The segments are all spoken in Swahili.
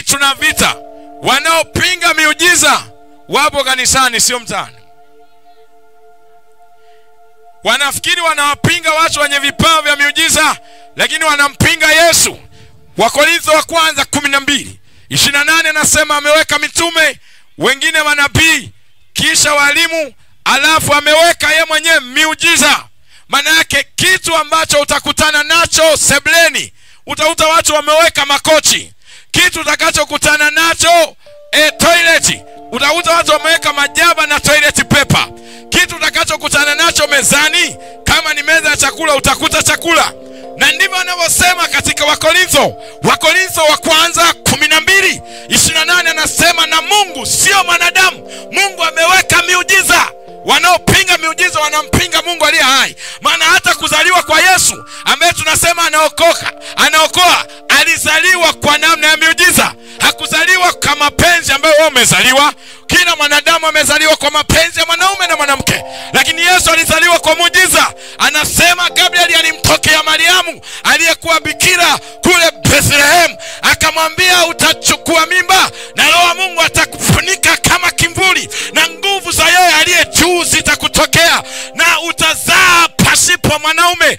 tuna vita. Wanaopinga miujiza wapo kanisani, sio mtaani. Wanafikiri wanawapinga watu wenye vipawa vya miujiza, lakini wanampinga Yesu. Wakorintho wa kwanza 12:28 anasema ameweka mitume, wengine manabii, kisha walimu, alafu ameweka yeye mwenyewe miujiza. Maana yake kitu ambacho utakutana nacho sebleni, utakuta watu wameweka makochi. Kitu utakachokutana nacho toilet, utakuta watu wameweka majaba na toilet paper. Kitu utakachokutana nacho mezani, kama ni meza ya chakula, utakuta chakula. Na ndivyo anavyosema katika Wakorintho wa kwanza 12:28 anasema, na Mungu sio mwanadamu. Mungu ameweka miujiza. Wanaopinga miujiza wanampinga Mungu aliye hai. Maana hata kuzaliwa kwa Yesu ambaye tunasema anaokoa, alizaliwa kwa namna ya miujiza. Hakuzaliwa kama mapenzi ambayo wewe umezaliwa. Kila mwanadamu amezaliwa kwa mapenzi ya mwanaume na mwanamke, lakini Yesu alizaliwa kwa muujiza. Anasema Gabriel alimtokea Mariamu aliyekuwa bikira kule Bethlehem, akamwambia utachukua mimba na Roho wa Mungu atakufunika kama kimvuli, na nguvu za yeye aliye juu zitakutokea na utazaa pasipo mwanaume.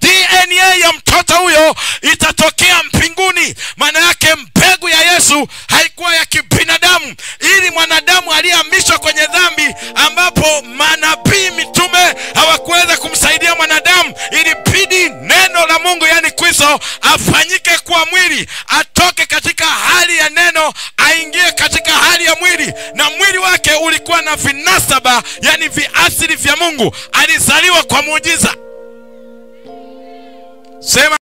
DNA ya mtoto huyo itatokea mbinguni. Maana yake mbegu ya Yesu haikuwa ya kibinadamu, ili mwanadamu aliyehamishwa kwenye dhambi, ambapo manabii mitume hawakuweza kumsaidia mwanadamu, ilibidi neno la Mungu yani Kristo afanyike kwa mwili, atoke katika hali ya neno aingie katika hali ya mwili, na mwili wake ulikuwa na vinasaba yani viasili vya Mungu. Alizaliwa kwa muujiza. Sema